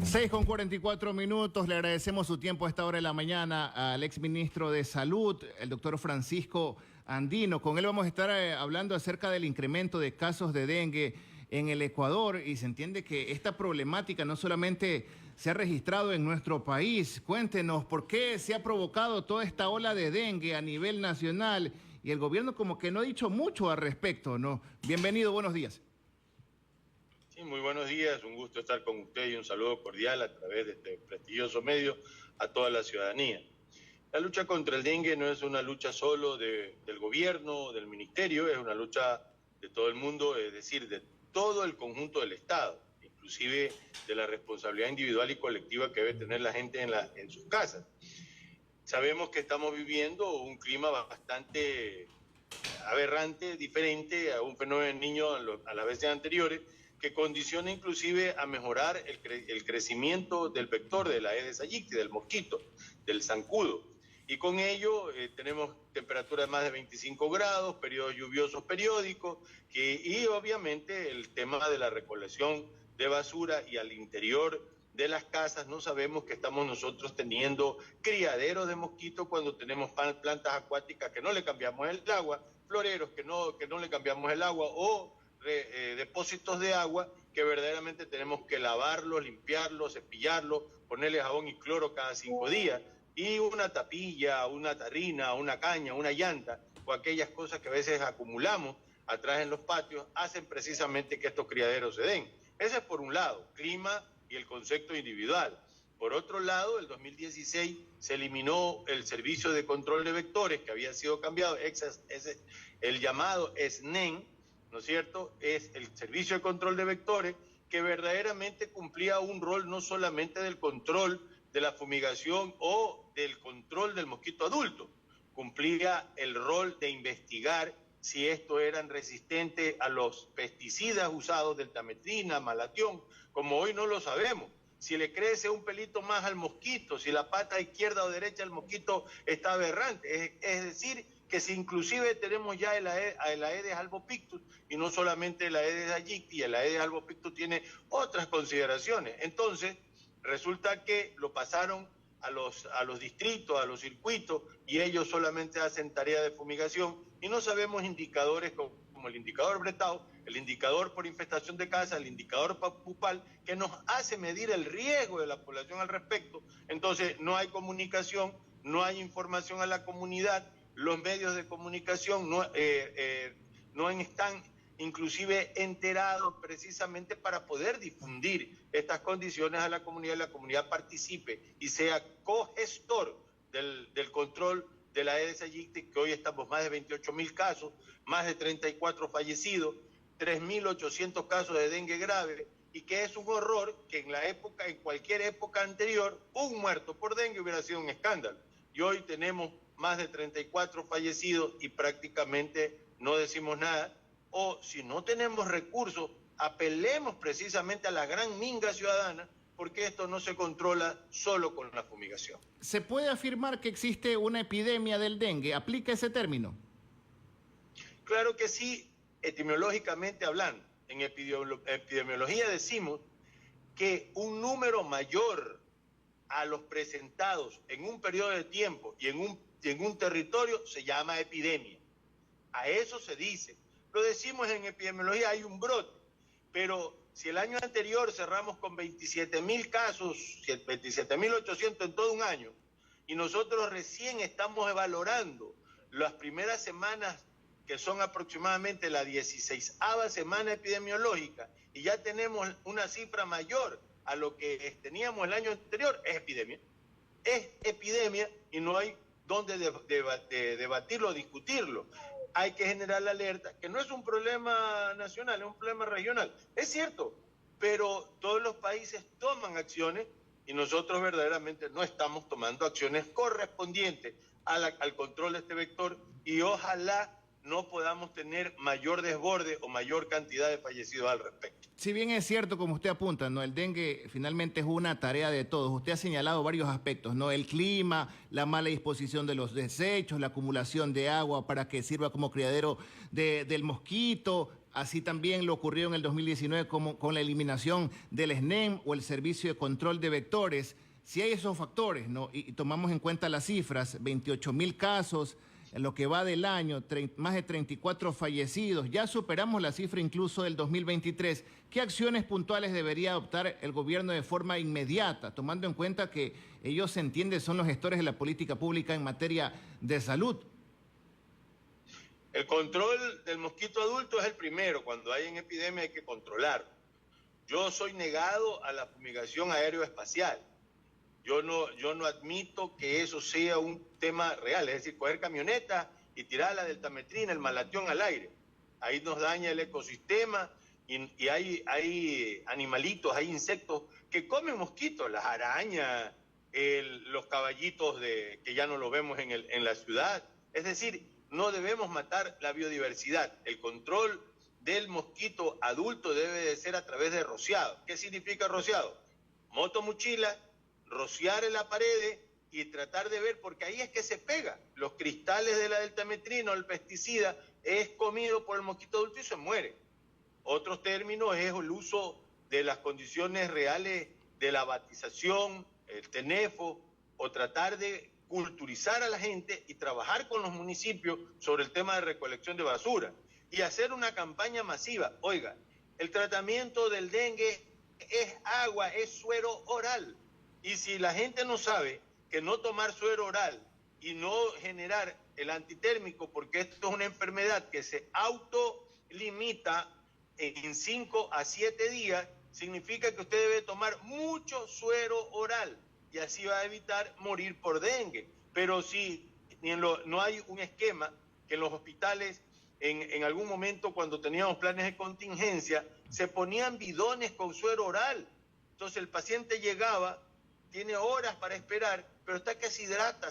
6:44. Le agradecemos su tiempo a esta hora de la mañana al exministro de Salud, el doctor Francisco Andino. Con él vamos a estar hablando acerca del incremento de casos de dengue en el Ecuador, y se entiende que esta problemática no solamente se ha registrado en nuestro país. Cuéntenos por qué se ha provocado toda esta ola de dengue a nivel nacional y el gobierno como que no ha dicho mucho al respecto, ¿no? Bienvenido, buenos días. Sí, muy buenos días, un gusto estar con usted y un saludo cordial a través de este prestigioso medio a toda la ciudadanía. La lucha contra el dengue no es una lucha solo del gobierno, del ministerio, es una lucha de todo el mundo, es decir, de todo el conjunto del Estado, inclusive de la responsabilidad individual y colectiva que debe tener la gente en sus casas. Sabemos que estamos viviendo un clima bastante aberrante, diferente a un fenómeno del niño a las veces anteriores, que condiciona inclusive a mejorar el crecimiento del vector de la Aedes aegypti, del mosquito, del zancudo. Y con ello tenemos temperaturas de más de 25 grados, periodos lluviosos periódicos, y obviamente el tema de la recolección de basura y al interior de las casas no sabemos que estamos nosotros teniendo criaderos de mosquitos cuando tenemos plantas acuáticas que no le cambiamos el agua, floreros que no le cambiamos el agua, o depósitos de agua que verdaderamente tenemos que lavarlos, limpiarlos, cepillarlos, ponerle jabón y cloro cada 5 días, y una tapilla, una tarrina, una caña, una llanta o aquellas cosas que a veces acumulamos atrás en los patios hacen precisamente que estos criaderos se den. Ese es por un lado, clima y el concepto individual. Por otro lado, el 2016 se eliminó el servicio de control de vectores que había sido cambiado, el llamado SNEN, ¿no es cierto? Es el servicio de control de vectores que verdaderamente cumplía un rol no solamente del control de la fumigación o del control del mosquito adulto, cumplía el rol de investigar si estos eran resistentes a los pesticidas usados, deltametrina, malatión, como hoy no lo sabemos. Si le crece un pelito más al mosquito, si la pata izquierda o derecha del mosquito está aberrante, es decir, que si inclusive tenemos ya el Aedes albopictus y no solamente el Aedes aegypti, el Aedes albopictus tiene otras consideraciones. Entonces, resulta que lo pasaron a los distritos, a los circuitos, y ellos solamente hacen tarea de fumigación y no sabemos indicadores como el indicador Bretau, el indicador por infestación de casa, el indicador pupal, que nos hace medir el riesgo de la población al respecto. Entonces, no hay comunicación, no hay información a la comunidad, los medios de comunicación no están inclusive enterados precisamente para poder difundir estas condiciones a la comunidad participe y sea cogestor del control de la Aedes aegypti, que hoy estamos más de 28.000 casos, más de 34 fallecidos, 3.800 casos de dengue grave, y que es un horror que en cualquier época anterior, un muerto por dengue hubiera sido un escándalo. Y hoy tenemos más de 34 fallecidos y prácticamente no decimos nada. O si no tenemos recursos, apelemos precisamente a la gran minga ciudadana, porque esto no se controla solo con la fumigación. ¿Se puede afirmar que existe una epidemia del dengue? ¿Aplica ese término? Claro que sí, etimológicamente hablando. En epidemiología decimos que un número mayor a los presentados en un periodo de tiempo y en un territorio se llama epidemia. A eso se dice. Lo decimos en epidemiología, hay un brote, pero si el año anterior cerramos con 27.000 casos, 27.800 en todo un año, y nosotros recién estamos evaluando las primeras semanas, que son aproximadamente la 16ª semana epidemiológica, y ya tenemos una cifra mayor a lo que teníamos el año anterior, es epidemia. Es epidemia y no hay dónde debatirlo o discutirlo. Hay que generar la alerta, que no es un problema nacional, es un problema regional. Es cierto, pero todos los países toman acciones y nosotros verdaderamente no estamos tomando acciones correspondientes al control de este vector, y ojalá no podamos tener mayor desborde o mayor cantidad de fallecidos al respecto. Si bien es cierto, como usted apunta, ¿no? El dengue finalmente es una tarea de todos. Usted ha señalado varios aspectos, ¿no? El clima, la mala disposición de los desechos, la acumulación de agua para que sirva como criadero del mosquito. Así también lo ocurrió en el 2019 como con la eliminación del SNEM o el Servicio de Control de Vectores. Si hay esos factores, ¿no? Y tomamos en cuenta las cifras, 28.000 casos en lo que va del año, más de 34 fallecidos, ya superamos la cifra incluso del 2023. ¿Qué acciones puntuales debería adoptar el gobierno de forma inmediata, tomando en cuenta que ellos, se entiende, son los gestores de la política pública en materia de salud? El control del mosquito adulto es el primero. Cuando hay en epidemia hay que controlarlo. Yo soy negado a la fumigación aeroespacial. Yo no admito que eso sea un tema real, es decir, coger camionetas y tirar la deltametrina, el malatión al aire. Ahí nos daña el ecosistema y hay animalitos, hay insectos que comen mosquitos, las arañas, los caballitos que ya no lo vemos en la ciudad. Es decir, no debemos matar la biodiversidad. El control del mosquito adulto debe de ser a través de rociado. ¿Qué significa rociado? Motomochila, rociar en la pared y tratar de ver, porque ahí es que se pega. Los cristales de la deltametrina o el pesticida es comido por el mosquito adulto y se muere. Otros términos es el uso de las condiciones reales de la batización, el TENEFO, o tratar de culturizar a la gente y trabajar con los municipios sobre el tema de recolección de basura y hacer una campaña masiva. Oiga, el tratamiento del dengue es agua, es suero oral. Y si la gente no sabe que no tomar suero oral y no generar el antitérmico, porque esto es una enfermedad que se autolimita en 5 a 7 días, significa que usted debe tomar mucho suero oral y así va a evitar morir por dengue. Pero si no hay un esquema que en los hospitales, en algún momento cuando teníamos planes de contingencia, se ponían bidones con suero oral. Entonces el paciente llegaba, tiene horas para esperar, pero está que se hidrata.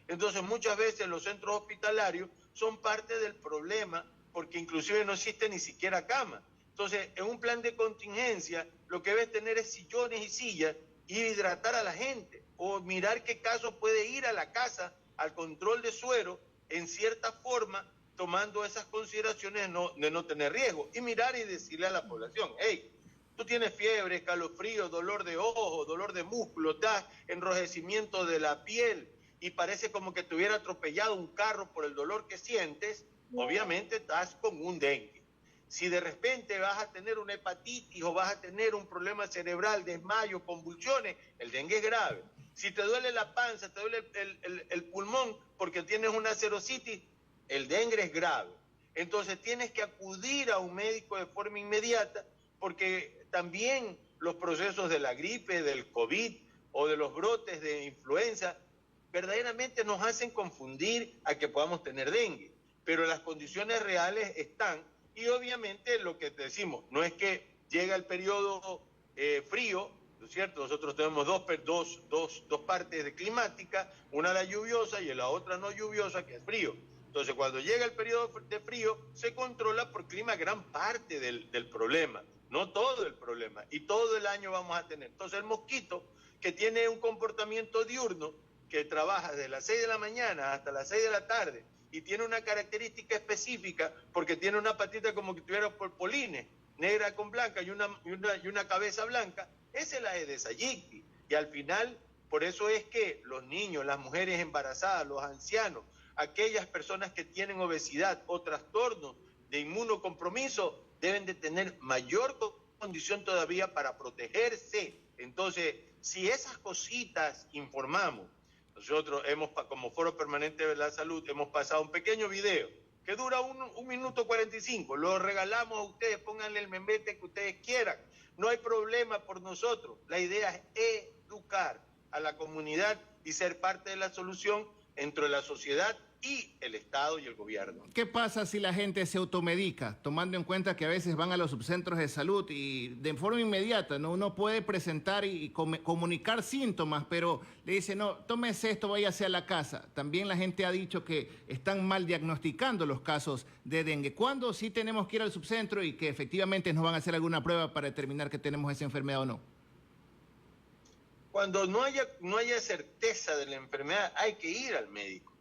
Entonces muchas veces los centros hospitalarios son parte del problema porque inclusive no existe ni siquiera cama. Entonces, en un plan de contingencia, lo que debe tener es sillones y sillas y hidratar a la gente o mirar qué caso puede ir a la casa al control de suero en cierta forma, tomando esas consideraciones de no tener riesgo y mirar y decirle a la población, hey, tú tienes fiebre, escalofrío, dolor de ojo, dolor de músculo, das enrojecimiento de la piel y parece como que te hubiera atropellado un carro por el dolor que sientes, obviamente estás con un dengue. Si de repente vas a tener una hepatitis o vas a tener un problema cerebral, desmayo, convulsiones, el dengue es grave. Si te duele la panza, te duele el pulmón porque tienes una serositis, el dengue es grave. Entonces tienes que acudir a un médico de forma inmediata porque también los procesos de la gripe, del COVID o de los brotes de influenza verdaderamente nos hacen confundir a que podamos tener dengue. Pero las condiciones reales están y obviamente lo que te decimos, no es que llega el periodo frío, ¿no es cierto? Nosotros tenemos dos partes de climática, una la lluviosa y la otra no lluviosa, que es frío. Entonces, cuando llega el periodo de frío, se controla por clima gran parte del problema, no todo el problema, y todo el año vamos a tener. Entonces, el mosquito, que tiene un comportamiento diurno, que trabaja desde las 6 de la mañana hasta las 6 de la tarde, y tiene una característica específica, porque tiene una patita como que tuviera polines, negra con blanca, y una cabeza blanca, esa es la Aedes aegypti. Y al final, por eso es que los niños, las mujeres embarazadas, los ancianos, aquellas personas que tienen obesidad o trastornos de inmunocompromiso deben de tener mayor condición todavía para protegerse. Entonces, si esas cositas informamos, nosotros como Foro Permanente de la Salud, hemos pasado un pequeño video que dura 1 minuto 45, lo regalamos a ustedes, pónganle el membete que ustedes quieran, no hay problema por nosotros, la idea es educar a la comunidad y ser parte de la solución entre la sociedad y el Estado y el gobierno. ¿Qué pasa si la gente se automedica, tomando en cuenta que a veces van a los subcentros de salud y de forma inmediata, ¿no? Uno puede presentar y comunicar síntomas, pero le dice, no, tómese esto, váyase a la casa. También la gente ha dicho que están mal diagnosticando los casos de dengue. ¿Cuándo sí tenemos que ir al subcentro y que efectivamente nos van a hacer alguna prueba para determinar que tenemos esa enfermedad o no? Cuando no haya certeza de la enfermedad, hay que ir al médico.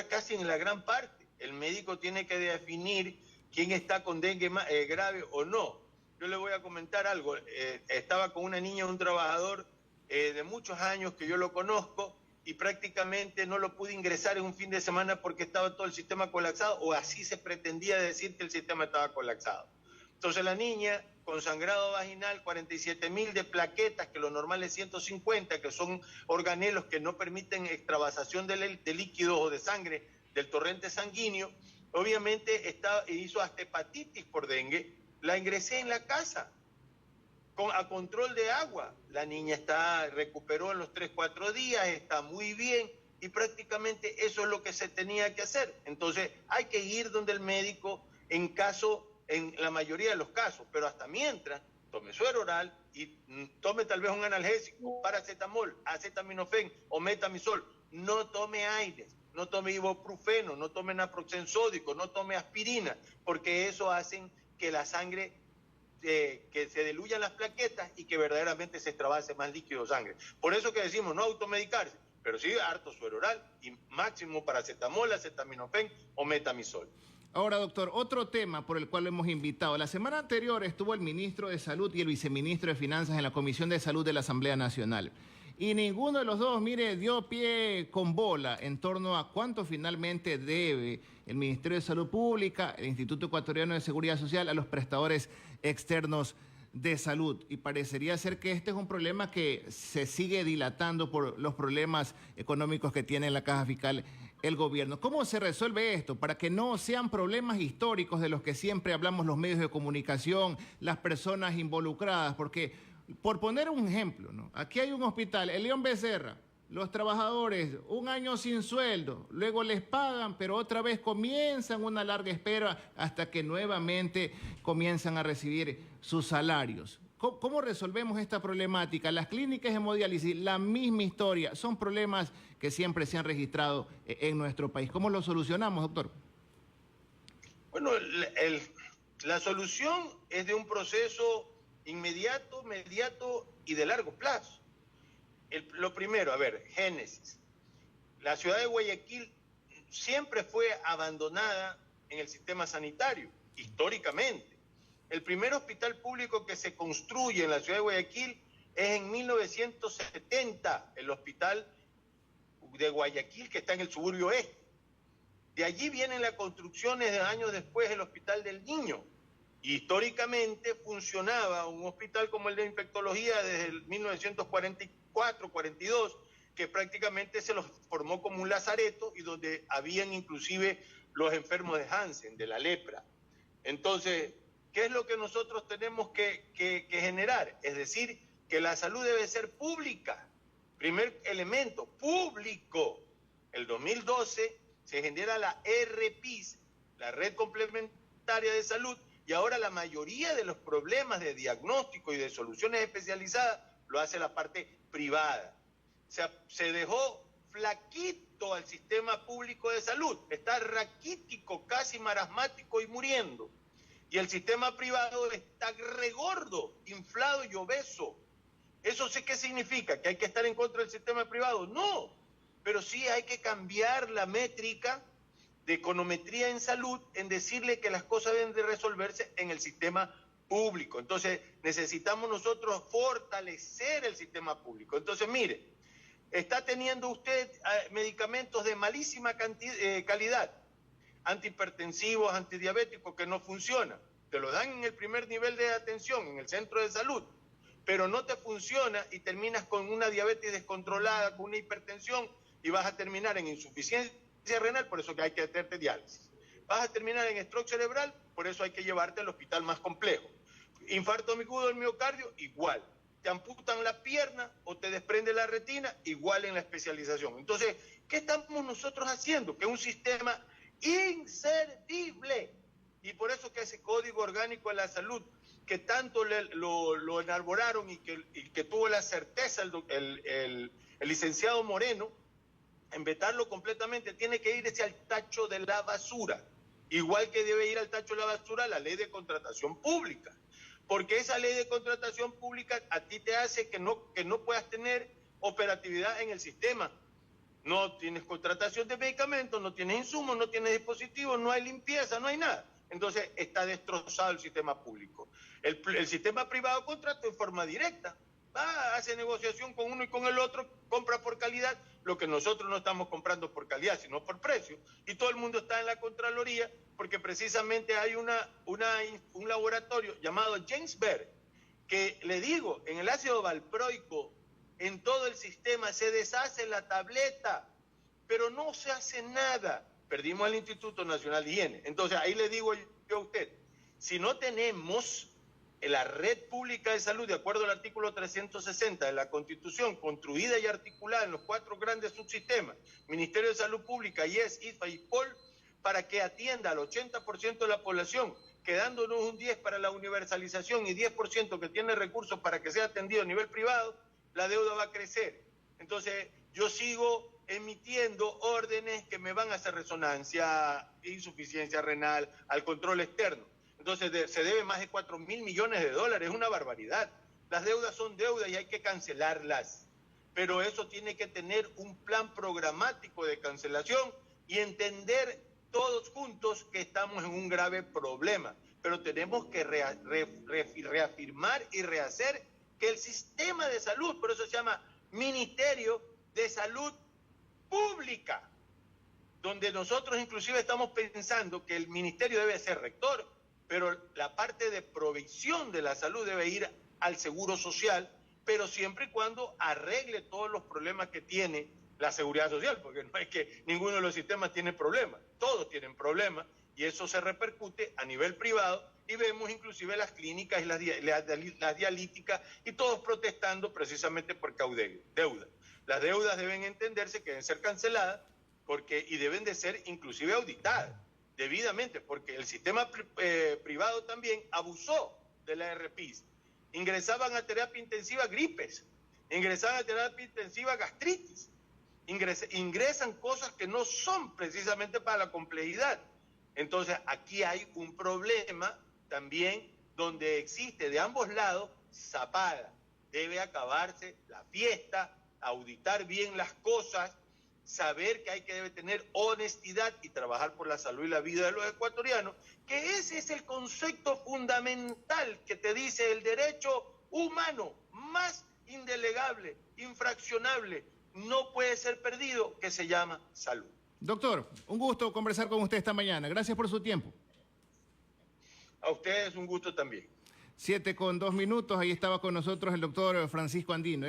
Casi en la gran parte, el médico tiene que definir quién está con dengue grave o no. Yo le voy a comentar algo. Estaba con una niña, un trabajador de muchos años que yo lo conozco, y prácticamente no lo pude ingresar en un fin de semana porque estaba todo el sistema colapsado, o así se pretendía decir que el sistema estaba colapsado. Entonces la niña con sangrado vaginal, 47.000 de plaquetas, que lo normal es 150, que son organelos que no permiten extravasación de líquidos o de sangre del torrente sanguíneo, obviamente hizo hasta hepatitis por dengue. La ingresé en la casa a control de agua. La niña recuperó en los 3-4 días, está muy bien, y prácticamente eso es lo que se tenía que hacer. Entonces hay que ir donde el médico en la mayoría de los casos, pero hasta mientras tome suero oral y tome tal vez un analgésico, paracetamol, acetaminofén o metamizol. No tome aires, no tome ibuprofeno, no tome naproxen sódico, no tome aspirina, porque eso hacen que la sangre, que se diluyan las plaquetas y que verdaderamente se extravase más líquido de sangre. Por eso que decimos no automedicarse, pero sí harto suero oral y máximo paracetamol, acetaminofén o metamizol. Ahora, doctor, otro tema por el cual lo hemos invitado. La semana anterior estuvo el ministro de Salud y el viceministro de Finanzas en la Comisión de Salud de la Asamblea Nacional. Y ninguno de los dos, mire, dio pie con bola en torno a cuánto finalmente debe el Ministerio de Salud Pública, el Instituto Ecuatoriano de Seguridad Social, a los prestadores externos de salud. Y parecería ser que este es un problema que se sigue dilatando por los problemas económicos que tiene la caja fiscal el gobierno. ¿Cómo se resuelve esto para que no sean problemas históricos de los que siempre hablamos los medios de comunicación, las personas involucradas? Porque, por poner un ejemplo, ¿no? Aquí hay un hospital, el León Becerra, los trabajadores, un año sin sueldo, luego les pagan, pero otra vez comienzan una larga espera hasta que nuevamente comienzan a recibir sus salarios. ¿Cómo resolvemos esta problemática? Las clínicas de hemodiálisis, la misma historia, son problemas que siempre se han registrado en nuestro país. ¿Cómo lo solucionamos, doctor? Bueno, la solución es de un proceso inmediato, mediato y de largo plazo. Lo primero, a ver, génesis. La ciudad de Guayaquil siempre fue abandonada en el sistema sanitario, históricamente. El primer hospital público que se construye en la ciudad de Guayaquil es en 1970, el hospital de Guayaquil, que está en el suburbio este. De allí vienen las construcciones de años después el Hospital del Niño. Y históricamente funcionaba un hospital como el de infectología desde el 1944-42, que prácticamente se los formó como un lazareto y donde habían inclusive los enfermos de Hansen, de la lepra. Entonces, ¿qué es lo que nosotros tenemos que generar? Es decir, que la salud debe ser pública. Primer elemento, público. El 2012 se genera la RPIS, la Red Complementaria de Salud, y ahora la mayoría de los problemas de diagnóstico y de soluciones especializadas lo hace la parte privada. O sea, se dejó flaquito al sistema público de salud, está raquítico, casi marasmático y muriendo. Y el sistema privado está regordo, inflado y obeso. ¿Eso sí qué significa? ¿Que hay que estar en contra del sistema privado? No, pero sí hay que cambiar la métrica de econometría en salud en decirle que las cosas deben de resolverse en el sistema público. Entonces necesitamos nosotros fortalecer el sistema público. Entonces mire, está teniendo usted medicamentos de malísima calidad, antihipertensivos, antidiabéticos, que no funcionan. Te lo dan en el primer nivel de atención, en el centro de salud, pero no te funciona y terminas con una diabetes descontrolada, con una hipertensión, y vas a terminar en insuficiencia renal, por eso que hay que hacerte diálisis. Vas a terminar en stroke cerebral, por eso hay que llevarte al hospital más complejo. Infarto agudo del miocardio, igual. Te amputan la pierna o te desprende la retina, igual en la especialización. Entonces, ¿qué estamos nosotros haciendo? Que un sistema inservible. Y por eso que ese Código Orgánico de la Salud, que tanto lo enarboraron y que tuvo la certeza el licenciado Moreno, en vetarlo completamente, tiene que irse al tacho de la basura. Igual que debe ir al tacho de la basura la ley de contratación pública. Porque esa ley de contratación pública a ti te hace que no puedas tener operatividad en el sistema. No tienes contratación de medicamentos, no tienes insumos, no tienes dispositivos, no hay limpieza, no hay nada. entonces está destrozado el sistema público. El sistema privado contrata en forma directa, hace negociación con uno y con el otro, compra por calidad, lo que nosotros no estamos comprando por calidad, sino por precio. Y todo el mundo está en la Contraloría porque precisamente hay un laboratorio llamado James Beard, que le digo, en el ácido valproico, en todo el sistema se deshace la tableta, pero no se hace nada. Perdimos el Instituto Nacional de Higiene. Entonces ahí le digo yo a usted, si no tenemos la red pública de salud, de acuerdo al artículo 360 de la Constitución, construida y articulada en los 4 grandes subsistemas, Ministerio de Salud Pública, IES, IFA y POL, para que atienda al 80% de la población, quedándonos un 10% para la universalización y 10% que tiene recursos para que sea atendido a nivel privado, la deuda va a crecer. Entonces yo sigo emitiendo órdenes que me van a hacer resonancia, insuficiencia renal, al control externo. Entonces se debe más de 4.000 millones de dólares, es una barbaridad. Las deudas son deudas y hay que cancelarlas. Pero eso tiene que tener un plan programático de cancelación y entender todos juntos que estamos en un grave problema. Pero tenemos que reafirmar y rehacer que el sistema de salud, por eso se llama Ministerio de Salud Pública, donde nosotros inclusive estamos pensando que el ministerio debe ser rector, pero la parte de provisión de la salud debe ir al Seguro Social, pero siempre y cuando arregle todos los problemas que tiene la Seguridad Social, porque no es que ninguno de los sistemas tiene problemas, todos tienen problemas, y eso se repercute a nivel privado, y vemos inclusive las clínicas y las dialíticas, y todos protestando precisamente por deuda. Las deudas deben entenderse que deben ser canceladas y deben de ser inclusive auditadas debidamente, porque el sistema privado también abusó de la ARPIs. Ingresaban a terapia intensiva gripes, ingresaban a terapia intensiva gastritis, ingresan cosas que no son precisamente para la complejidad. Entonces aquí hay un problema también donde existe de ambos lados zapada. Debe acabarse la fiesta, auditar bien las cosas, saber que debe tener honestidad y trabajar por la salud y la vida de los ecuatorianos, que ese es el concepto fundamental que te dice el derecho humano más indelegable, infraccionable, no puede ser perdido, que se llama salud. Doctor, un gusto conversar con usted esta mañana. Gracias por su tiempo. A ustedes un gusto también. 7:02. Ahí estaba con nosotros el doctor Francisco Andino.